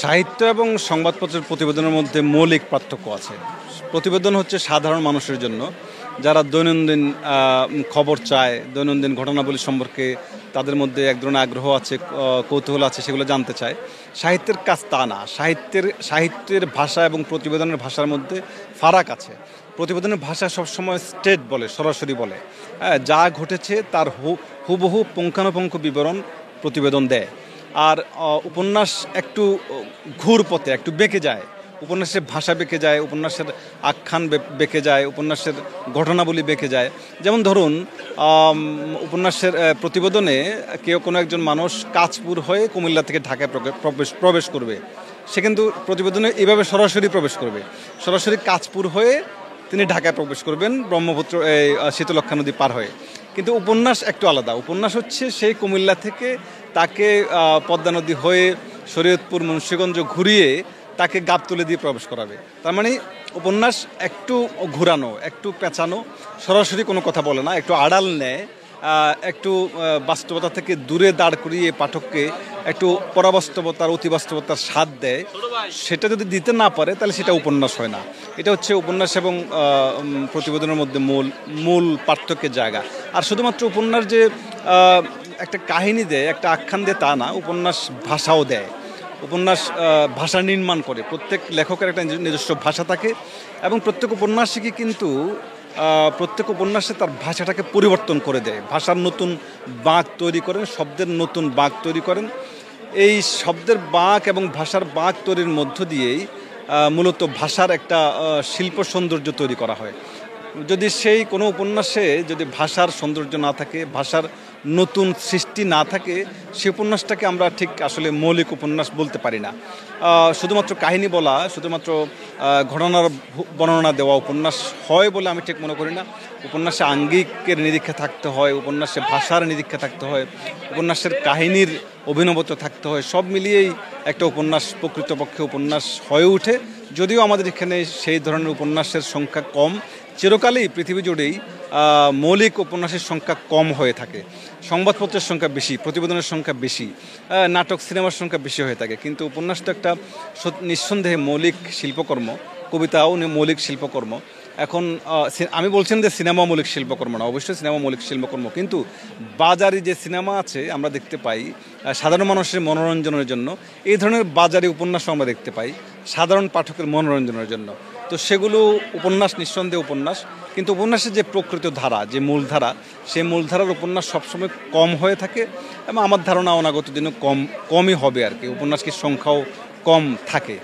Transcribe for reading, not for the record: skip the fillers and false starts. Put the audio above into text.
সাহিত্য এবং সংবাদপত্রের প্রতিবেদনের মধ্যে মৌলিক পার্থক্য আছে। প্রতিবেদন হচ্ছে সাধারণ মানুষের জন্য, যারা দৈনন্দিন খবর চায়, দৈনন্দিন ঘটনাবলী সম্পর্কে তাদের মধ্যে এক ধরনের আগ্রহ আছে, কৌতূহল আছে, সেগুলো জানতে চায়। সাহিত্যের কাজ তা না। সাহিত্যের ভাষা এবং প্রতিবেদনের ভাষার মধ্যে ফারাক আছে। প্রতিবেদনের ভাষা সবসময় স্ট্রেট বলে, সরাসরি বলে, হ্যাঁ, যা ঘটেছে তার হুবহু পুঙ্খানুপুঙ্খ বিবরণ প্রতিবেদন দেয়। আর উপন্যাস একটু ঘুর পথে, একটু বেঁকে যায়। উপন্যাসের ভাষা বেঁকে যায়, উপন্যাসের আখ্যান বেঁকে যায়, উপন্যাসের ঘটনাবলী বেঁকে যায়। যেমন ধরুন, উপন্যাসের প্রতিবেদনে কোনো একজন মানুষ কাঁচপুর হয়ে কুমিল্লা থেকে ঢাকায় প্রবেশ করবে। সে কিন্তু প্রতিবেদনে এইভাবে সরাসরি প্রবেশ করবে, সরাসরি কাঁচপুর হয়ে তিনি ঢাকায় প্রবেশ করবেন ব্রহ্মপুত্র শীতলক্ষ্যা নদী পার হয়ে। কিন্তু উপন্যাস একটু আলাদা। উপন্যাস হচ্ছে সেই কুমিল্লা থেকে তাকে পদ্মা নদী হয়ে শরীয়তপুর মুন্সিগঞ্জ ঘুরিয়ে তাকে গাবতলী দিয়ে প্রবেশ করাবে। তার মানে উপন্যাস একটু ঘুরানো, একটু পেঁচানো, সরাসরি কোনো কথা বলে না, একটু আড়াল নেয়, একটু বাস্তবতা থেকে দূরে দাঁড় করিয়ে পাঠককে একটু পরাবাস্তবতার, অতিবাস্তবতার স্বাদ দেয়। সেটা যদি দিতে না পারে তাহলে সেটা উপন্যাস হয় না। এটা হচ্ছে উপন্যাস এবং প্রতিবেদনের মধ্যে মূল পার্থক্যের জায়গা। আর শুধুমাত্র উপন্যাস যে একটা কাহিনী দেয়, একটা আখ্যান দেয় তা না, উপন্যাস ভাষাও দেয়। উপন্যাস ভাষা নির্মাণ করে। প্রত্যেক লেখকের একটা নিজস্ব ভাষা থাকে এবং প্রত্যেক উপন্যাসিকই কিন্তু প্রত্যেক উপন্যাসে তার ভাষাটাকে পরিবর্তন করে দেয়। ভাষার নতুন বাঁক তৈরি করেন, শব্দের নতুন বাঁক তৈরি করেন। এই শব্দের বাঁক এবং ভাষার বাঁক তৈরির মধ্য দিয়েই মূলত ভাষার একটা শিল্প সৌন্দর্য তৈরি করা হয়। যদি সেই কোনো উপন্যাসে যদি ভাষার সৌন্দর্য না থাকে, ভাষার নতুন সৃষ্টি না থাকে, সেই উপন্যাসটাকে আমরা ঠিক আসলে মৌলিক উপন্যাস বলতে পারি না। শুধুমাত্র কাহিনী বলা, শুধুমাত্র ঘটনার বর্ণনা দেওয়া উপন্যাস হয় বলে আমি ঠিক মনে করি না। উপন্যাসে আঙ্গিকের নিরীক্ষা থাকতে হয়, উপন্যাসে ভাষার নিরীক্ষা থাকতে হয়, উপন্যাসের কাহিনীর অভিনবত্ব থাকতে হয়। সব মিলিয়েই একটা উপন্যাস প্রকৃতপক্ষে উপন্যাস হয়ে ওঠে। যদিও আমাদের এখানে সেই ধরনের উপন্যাসের সংখ্যা কম। চিরকালই পৃথিবী জুড়েই মৌলিক উপন্যাসের সংখ্যা কম হয়ে থাকে। সংবাদপত্রের সংখ্যা বেশি, প্রতিবেদনের সংখ্যা বেশি, নাটক সিনেমার সংখ্যা বেশি হয়ে থাকে। কিন্তু উপন্যাস তো একটা নিঃসন্দেহে মৌলিক শিল্পকর্ম, কবিতাও মৌলিক শিল্পকর্ম। এখন আমি বলছেন যে সিনেমা মৌলিক শিল্পকর্ম না, অবশ্যই সিনেমা মৌলিক শিল্পকর্ম। কিন্তু বাজারি যে সিনেমা আছে আমরা দেখতে পাই সাধারণ মানুষের মনোরঞ্জনের জন্য, এই ধরনের বাজারি উপন্যাসও আমরা দেখতে পাই সাধারণ পাঠকের মনোরঞ্জনের জন্য। তো সেগুলো উপন্যাস, নিঃসন্দেহে উপন্যাস। কিন্তু উপন্যাসের যে প্রকৃত ধারা, যে মূলধারা, সেই মূলধারার উপন্যাস সবসময় কম হয়ে থাকে এবং আমার ধারণা অনাগত দিনে কমই হবে আর কি। উপন্যাসের সংখ্যাও কম থাকে।